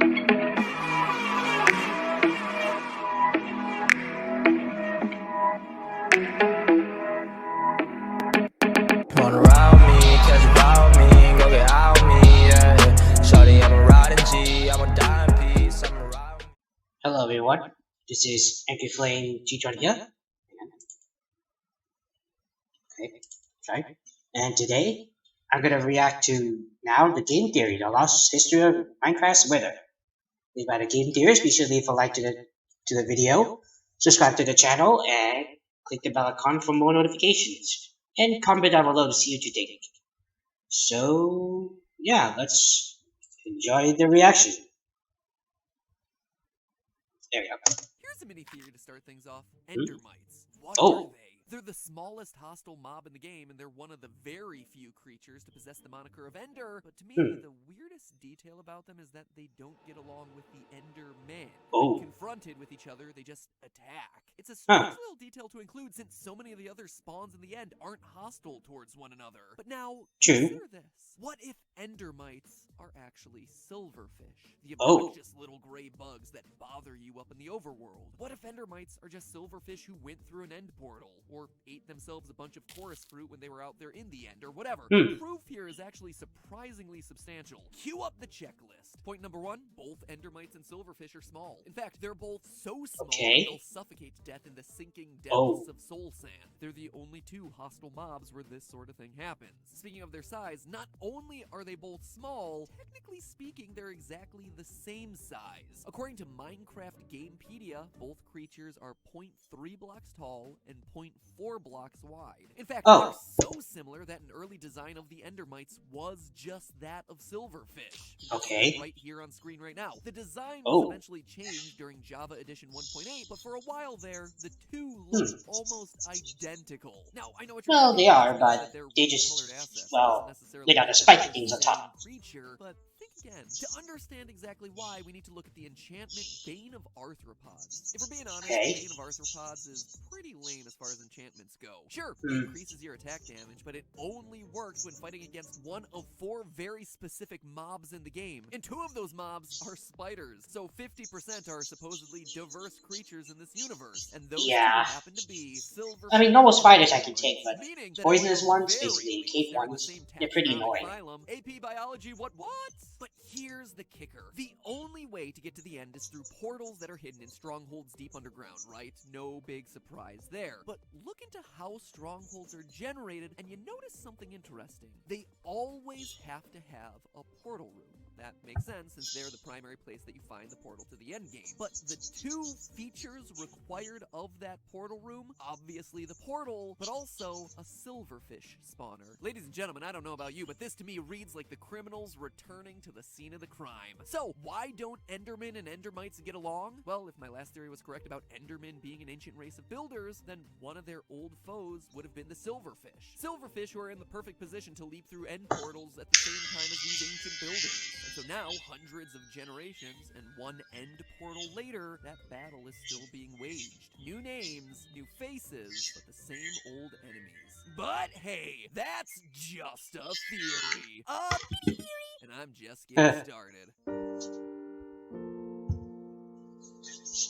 Wanna round me, catch about me, go get out me, yeah. Shawty, I'm a riding G, I'm a dying piece, I'm a ride. Hello everyone, this is Angry Flame Teacher here. Okay, right. And today I'm gonna react to now the game theory, the lost history of Minecraft's Wither. Made by the game theorists. Be sure to leave a like to the video, subscribe to the channel, and click the bell icon for more notifications. And comment down below to see what you think. So yeah, let's enjoy the reaction. There we go. Here's a mini theory to start things off. Endermites. What Oh. are they? They're the smallest hostile mob in the game, and they're one of the very few creatures to possess the moniker of Ender. But to me, the weirdest detail about them is that they don't get along with the Enderman. Oh. When confronted with each other, they just attack. It's a strange little detail to include since so many of the other spawns in the end aren't hostile towards one another. But now, consider this. What if Endermites are actually silverfish? The obnoxious little gray bugs that bother you up in the overworld. What if Endermites are just silverfish who went through an end portal? Or ate themselves a bunch of chorus fruit when they were out there in the end, or whatever. The proof here is actually surprisingly substantial. Cue up the checklist. Point number 1, both Endermites and silverfish are small. In fact, they're both so small that they'll suffocate to death in the sinking depths of soul sand. They're the only 2 hostile mobs where this sort of thing happens. Speaking of their size, not only are they both small, technically speaking, they're exactly the same size. According to Minecraft Gamepedia, both creatures are 0.3 blocks tall and 0.4 blocks wide. In fact, they're so similar that an early design of the Endermites was just that of silverfish. Right here on screen right now. The design was eventually changed during Java Edition 1.8, but for a while there, the 2 looked almost identical. Now, I know what you're Well, they are, but they're they just, colored assets. well, they got the spiky things on top. Creature, but think again. To understand exactly why, we need to look at the enchantment Bane of Arthropods. If we're being honest, Bane of Arthropods is pretty lame as far as enchantments go. Sure, it increases your attack damage, but it only works when fighting against one of 4 very specific mobs in the game. And 2 of those mobs are spiders, so 50% are supposedly diverse creatures in this universe. And those 2 happen to be silver. I mean, normal spiders I can take, but poisonous ones, basically cave ones, they're pretty annoying. AP Biology, what? But here's the kicker. The only way to get to the end is through portals that are hidden in strongholds deep underground, right? No big surprise there. But look into how strongholds are generated, and you notice something interesting. They always have to have a portal room. That makes sense, since they're the primary place that you find the portal to the end game. But the 2 features required of that portal room, obviously the portal, but also a silverfish spawner. Ladies and gentlemen, I don't know about you, but this to me reads like the criminals returning to the scene of the crime. So, why don't Endermen and Endermites get along? Well, if my last theory was correct about Endermen being an ancient race of builders, then one of their old foes would have been the silverfish. Silverfish who are in the perfect position to leap through end portals at the same time as these ancient builders. And so now, hundreds of generations and 1 end portal later, that battle is still being waged. New names, new faces, but the same old enemies. But hey, that's just a theory. And I'm just getting started.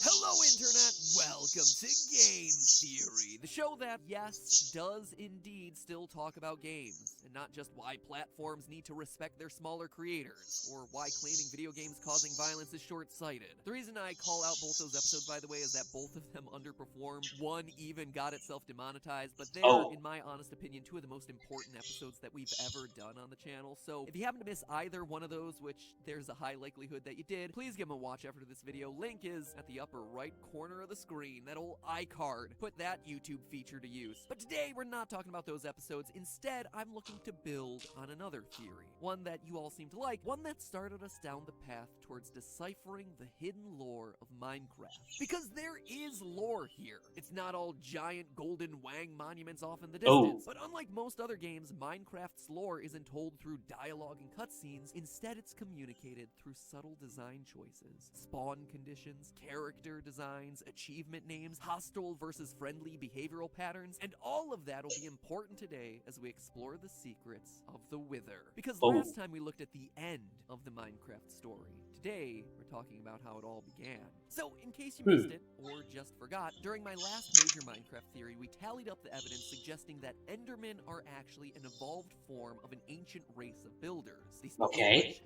Hello, Internet! Welcome to Game Theory, the show that, yes, does indeed still talk about games, and not just why platforms need to respect their smaller creators, or why claiming video games causing violence is short-sighted. The reason I call out both those episodes, by the way, is that both of them underperformed. One even got itself demonetized, but they're, in my honest opinion, 2 of the most important episodes that we've ever done on the channel, so if you happen to miss either one of those, which there's a high likelihood that you did, please give them a watch after this video. Link is at the upper right corner of the screen, that old iCard. Put that YouTube feature to use. But today, we're not talking about those episodes. Instead, I'm looking to build on another theory. One that you all seem to like. One that started us down the path towards deciphering the hidden lore of Minecraft. Because there is lore here. It's not all giant golden wang monuments off in the distance. But unlike most other games, Minecraft's lore isn't told through dialogue and cutscenes. Instead, it's communicated through subtle design choices. Spawn conditions, character designs, achievements, achievement names, hostile versus friendly behavioral patterns, and all of that will be important today as we explore the secrets of the Wither. Because last time we looked at the end of the Minecraft story. Today, we're talking about how it all began. So, in case you missed it, or just forgot, during my last major Minecraft theory, we tallied up the evidence suggesting that Endermen are actually an evolved form of an ancient race of builders. They speak English.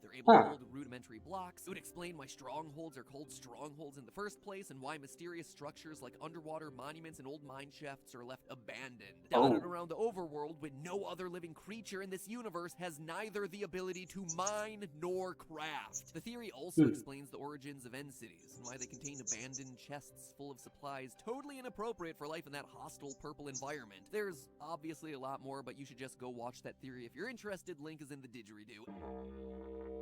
They're able to build rudimentary blocks. It would explain why strongholds are called strongholds in the first place, and why mysterious structures like underwater monuments and old mine shafts are left abandoned, dotted around the overworld when no other living creature in this universe has neither the ability to mine nor craft. The theory also explains the origins of end cities, and why they contain abandoned chests full of supplies totally inappropriate for life in that hostile purple environment. There's obviously a lot more, but you should just go watch that theory if you're interested. Link is in the didgeridoo.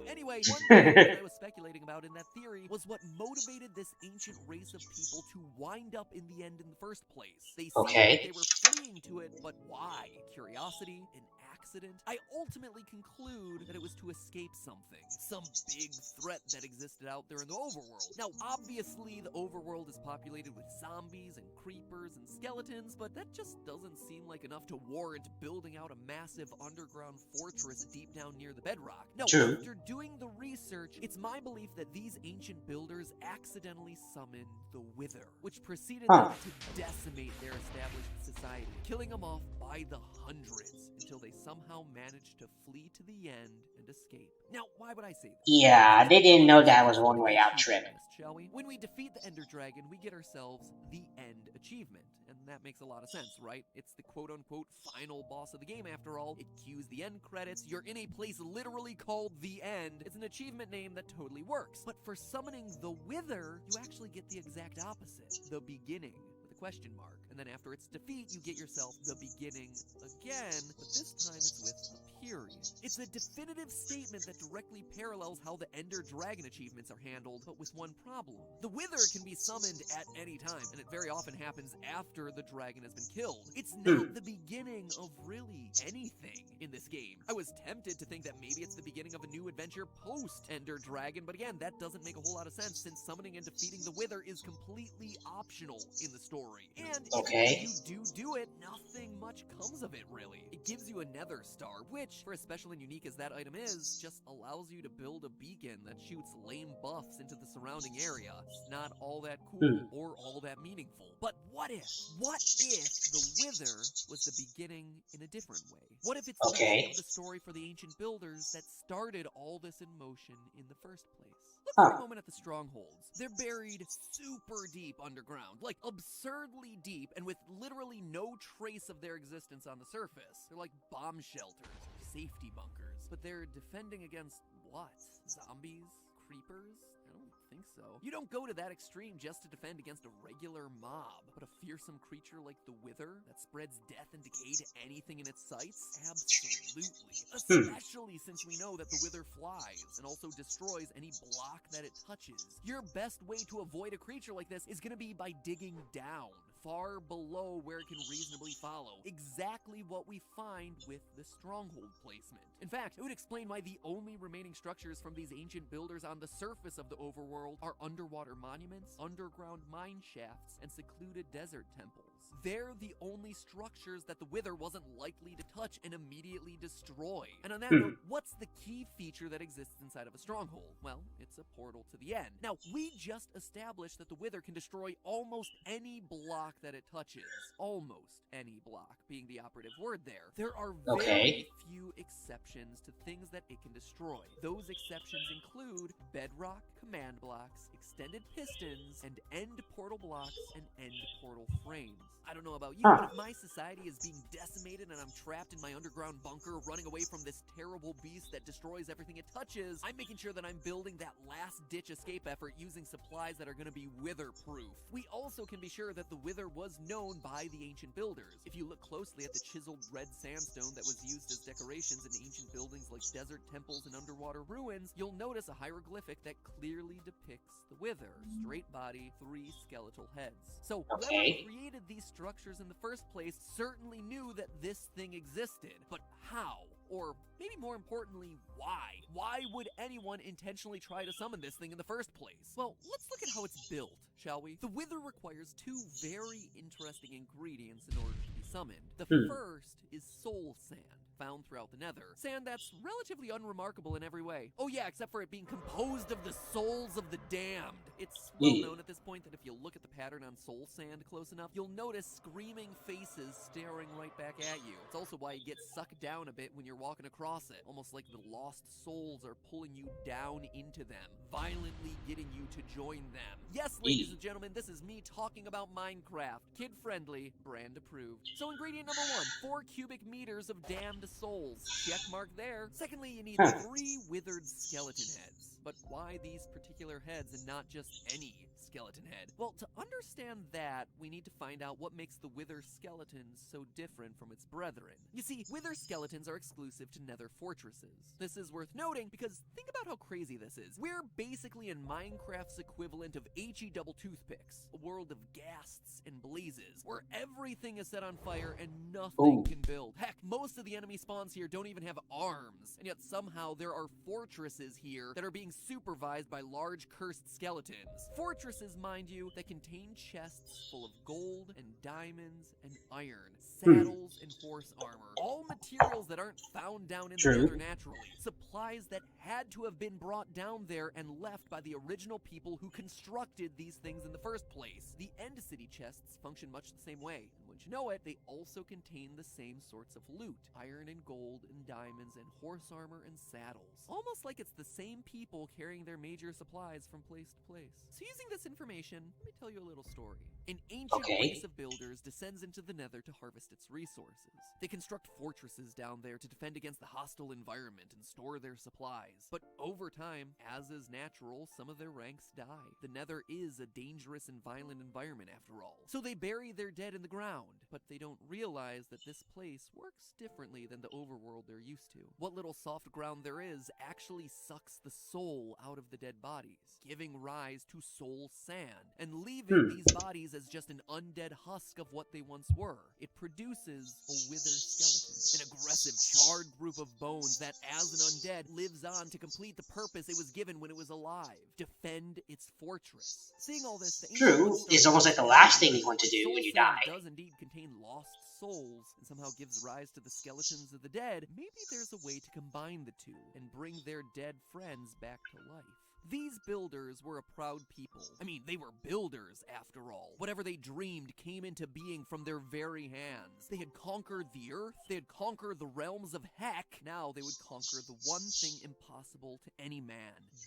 Anyway, one thing that I was speculating about in that theory was what motivated this ancient race of people to wind up in the end in the first place. They seemed like they were fleeing to it, but why? Curiosity? An accident? I ultimately conclude that it was to escape something. Some big threat that existed out there in the overworld. Now, obviously, the overworld is populated with zombies and creepers and skeletons, but that just doesn't seem like enough to warrant building out a massive underground fortress deep down near the bedrock. No, after doing the research, it's my belief that these ancient builders accidentally summoned the Wither, which proceeded them to decimate their established society, killing them off by the hundreds until they somehow managed to flee to the end and escape. Now, why would I say that? Yeah, they didn't know that was a one-way out trip. Shall we? When we defeat the Ender Dragon, we get ourselves the End achievement. And that makes a lot of sense, right? It's the quote-unquote final boss of the game after all. It cues the end credits. You're in a place literally called the End. It's an achievement name that totally works. But for summoning the Wither, you actually get the exact opposite. The Beginning, with a question mark. And then after its defeat, you get yourself the Beginning again, but this time it's with a period. It's a definitive statement that directly parallels how the Ender Dragon achievements are handled, but with one problem. The Wither can be summoned at any time, and it very often happens after the dragon has been killed. It's not the beginning of really anything in this game. I was tempted to think that maybe it's the beginning of a new adventure post-Ender Dragon, but again, that doesn't make a whole lot of sense since summoning and defeating the Wither is completely optional in the story. And if you do it, nothing much comes of it, really. It gives you a Nether Star, which, for as special and unique as that item is, just allows you to build a beacon that shoots lame buffs into the surrounding area. It's not all that cool or all that meaningful. But what if the Wither was the beginning in a different way? What if it's the beginning of the story for the ancient builders that started all this in motion in the first place? Look for a moment at the strongholds. They're buried super deep underground, like absurdly deep, and with literally no trace of their existence on the surface. They're like bomb shelters, safety bunkers. But they're defending against what? Zombies? Creepers? I don't think so. You don't go to that extreme just to defend against a regular mob, but a fearsome creature like the Wither that spreads death and decay to anything in its sights? Absolutely. Especially since we know that the Wither flies and also destroys any block that it touches. Your best way to avoid a creature like this is going to be by digging down, far below where it can reasonably follow. Exactly what we find with the stronghold placement. In fact, it would explain why the only remaining structures from these ancient builders on the surface of the overworld are underwater monuments, underground mine shafts, and secluded desert temples. They're the only structures that the Wither wasn't likely to touch and immediately destroy. And on that note, what's the key feature that exists inside of a stronghold? Well, it's a portal to the end. Now, we just established that the Wither can destroy almost any block that it touches. Almost any block being the operative word there. There are very few exceptions to things that it can destroy. Those exceptions include bedrock, command blocks, extended pistons, and end portal blocks and end portal frames. I don't know about you, but if my society is being decimated and I'm trapped in my underground bunker running away from this terrible beast that destroys everything it touches, I'm making sure that I'm building that last-ditch escape effort using supplies that are going to be Wither-proof. We also can be sure that the Wither was known by the ancient builders. If you look closely at the chiseled red sandstone that was used as decorations in ancient buildings like desert temples and underwater ruins, you'll notice a hieroglyphic that clearly depicts the Wither. Straight body, 3 skeletal heads. So, whoever created these structures in the first place certainly knew that this thing existed. But how? Or maybe more importantly, why? Why would anyone intentionally try to summon this thing in the first place? Well, let's look at how it's built, shall we? The Wither requires two very interesting ingredients in order to be summoned. The first is soul sand, found throughout the Nether. Sand that's relatively unremarkable in every way. Oh yeah, except for it being composed of the souls of the damned. It's well known at this point that if you look at the pattern on soul sand close enough, you'll notice screaming faces staring right back at you. It's also why you get sucked down a bit when you're walking across it, almost like the lost souls are pulling you down into them, violently getting you to join them. Yes, ladies and gentlemen, this is me talking about Minecraft. Kid-friendly, brand approved. So ingredient number 1, 4 cubic meters of damned souls. Check mark there. Secondly, you need 3 withered skeleton heads. But why these particular heads and not just any skeleton head? Well, to understand that, we need to find out what makes the wither skeleton so different from its brethren. You see, wither skeletons are exclusive to nether fortresses. This is worth noting because think about how crazy this is. We're basically in Minecraft's equivalent of HE double toothpicks, a world of ghasts and blazes, where everything is set on fire and nothing can build. Heck, most of the enemy spawns here don't even have arms, and yet somehow there are fortresses here that are being supervised by large cursed skeletons. Fortresses, mind you, that contain chests full of gold and diamonds and iron, saddles and horse armor, all materials that aren't found down in the nether naturally, supplies that had to have been brought down there and left by the original people who constructed these things in the first place. The end city chests function much the same way, and wouldn't you know it, they also contain the same sorts of loot, iron and gold and diamonds and horse armor and saddles. Almost like it's the same people carrying their major supplies from place to place. So using this information, let me tell you a little story. An ancient race of builders descends into the nether to harvest its resources. They construct fortresses down there to defend against the hostile environment and store their supplies. But over time, as is natural, some of their ranks die. The nether is a dangerous and violent environment after all. So they bury their dead in the ground, but they don't realize that this place works differently than the overworld they're used to. What little soft ground there is actually sucks the soul out of the dead bodies, giving rise to soul sand, and leaving these bodies as just an undead husk of what they once were. It produces a wither skeleton, an aggressive, charred group of bones that, as an undead, lives on to complete the purpose it was given when it was alive: defend its fortress. Seeing all this, the is almost like the last thing you want to do when you die. Does indeed contain lost souls and somehow gives rise to the skeletons of the dead. Maybe there's a way to combine the two and bring their dead friends back to life. These builders were a proud people. I mean, they were builders, after all. Whatever they dreamed came into being from their very hands. They had conquered the earth, they had conquered the realms of heck. Now they would conquer the one thing impossible to any man: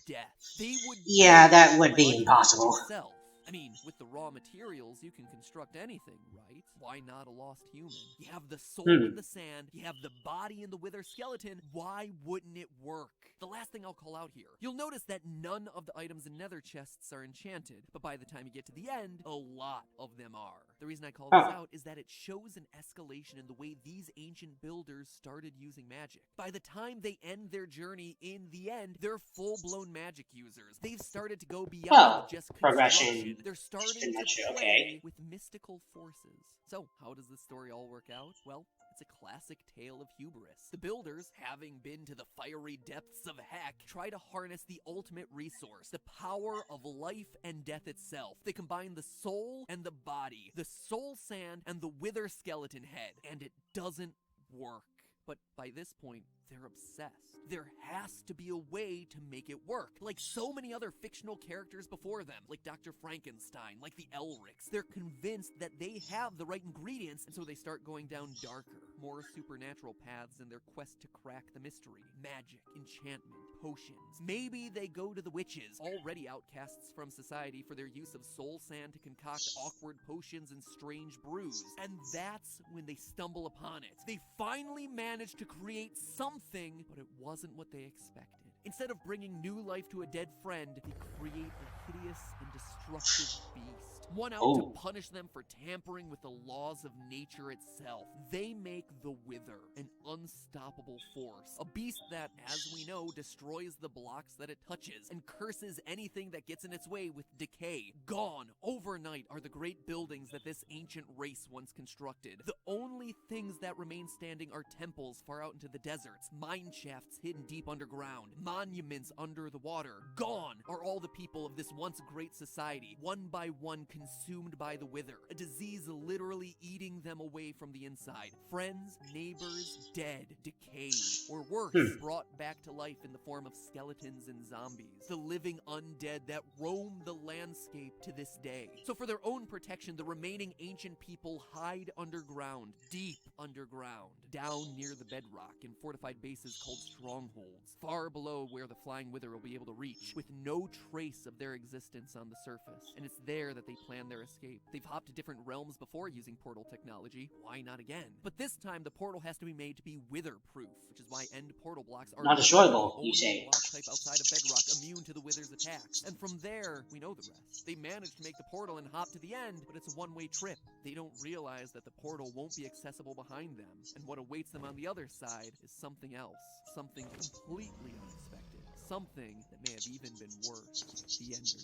death. They would... Yeah, that would be impossible. Itself. I mean, with the raw materials, you can construct anything, right? Why not a lost human? You have the soul in the sand, you have the body in the wither skeleton. Why wouldn't it work? The last thing I'll call out here. You'll notice that none of the items in nether chests are enchanted, but by the time you get to the end, a lot of them are. The reason I call this out is that it shows an escalation in the way these ancient builders started using magic. By the time they end their journey in the end, they're full-blown magic users. They've started to go beyond just progression. They're starting to play with mystical forces. So, how does this story all work out? Well, it's a classic tale of hubris. The builders, having been to the fiery depths of heck, try to harness the ultimate resource, the power of life and death itself. They combine the soul and the body, the soul sand and the wither skeleton head, and it doesn't work. But by this point, they're obsessed. There has to be a way to make it work. Like so many other fictional characters before them, like Dr. Frankenstein, like the Elrics. They're convinced that they have the right ingredients, and so they start going down darker, more supernatural paths in their quest to crack the mystery. Magic, enchantment, potions. Maybe they go to the witches, already outcasts from society for their use of soul sand to concoct awkward potions and strange brews. And that's when they stumble upon it. They finally manage to create something, but it wasn't what they expected. Instead of bringing new life to a dead friend, they create a hideous and destructive beast. One out to Oh. punish them for tampering with the laws of nature itself. They make the Wither, an unstoppable force. A beast that, as we know, destroys the blocks that it touches and curses anything that gets in its way with decay. Gone overnight are the great buildings that this ancient race once constructed. The only things that remain standing are temples far out into the deserts, mine shafts hidden deep underground, monuments under the water. Gone are all the people of this once great society, one by one consumed by the Wither, a disease literally eating them away from the inside. Friends, neighbors, dead, decayed, or worse, brought back to life in the form of skeletons and zombies. The living undead that roam the landscape to this day. So for their own protection, the remaining ancient people hide underground, deep underground, down near the bedrock in fortified bases called strongholds, far below where the flying Wither will be able to reach, with no trace of their existence on the surface. And it's there that they plan their escape. They've hopped to different realms before using portal technology. Why not again? But this time, the portal has to be made to be Wither-proof, which is why end portal blocks are not destroyable, the you say. block type outside of bedrock immune to the Wither's attacks. And from there, we know the rest. They managed to make the portal and hop to the end, but it's a one-way trip. They don't realize that the portal won't be accessible behind them, and what awaits them on the other side is something else, something completely unexpected, something that may have even been worse, the Ender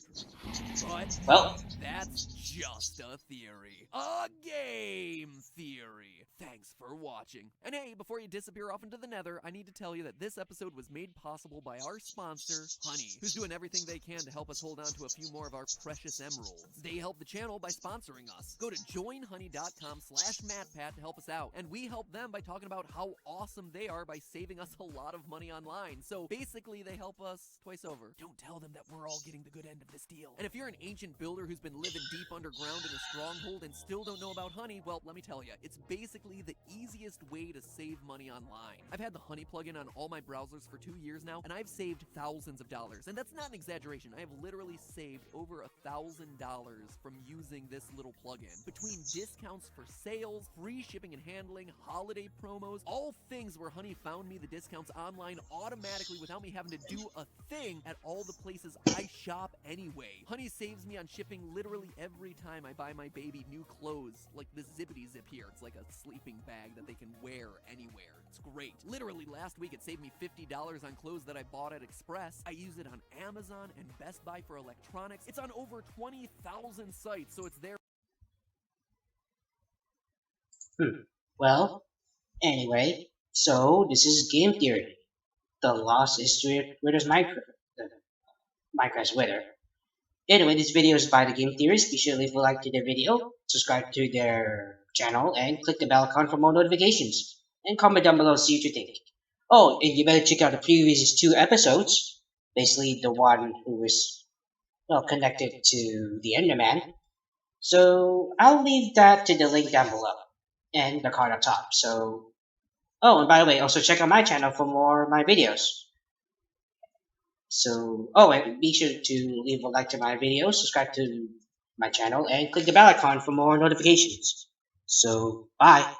Dragon. But Well, that's just a theory. A game theory. Thanks for watching. And hey, before you disappear off into the nether, I need to tell you that this episode was made possible by our sponsor, Honey, who's doing everything they can to help us hold on to a few more of our precious emeralds. They help the channel by sponsoring us. Go to joinhoney.com/MattPat to help us out. And we help them by talking about how awesome they are by saving us a lot of money online. So basically, they help us twice over. Don't tell them that we're all getting the good end of this deal. And if you're an ancient builder who's been living deep underground in a stronghold and still don't know about Honey, well, let me tell you, it's basically the easiest way to save money online. I've had the Honey plugin on all my browsers for 2 years now, and I've saved thousands of dollars. And that's not an exaggeration. I have literally saved over $1,000 from using this little plugin. Between discounts for sales, free shipping and handling, holiday promos, all things where Honey found me the discounts online automatically without me having to do a thing at all the places I shop anyway. Honey saves me on shipping literally every time I buy my baby new clothes, like this zippity zip here. It's like a sleeping bag that they can wear anywhere. It's great. Literally last week it saved me $50 on clothes that I bought at Express. I use it on Amazon and Best Buy for electronics. It's on over 20,000 sites, so it's there. Well, anyway, so this is game theory. The lost history of Wither's Minecraft's Wither. Anyway, this video is by the Game Theorists. Be sure to leave a like to their video, subscribe to their channel, and click the bell icon for more notifications. And comment down below to see what you think. Oh, and you better check out the previous 2 episodes. Basically, the one who was connected to the Enderman. So I'll leave that to the link down below and the card up top. So, oh, and by the way, also check out my channel for more of my videos. So, oh, and be sure to leave a like to my video, subscribe to my channel, and click the bell icon for more notifications. So, bye.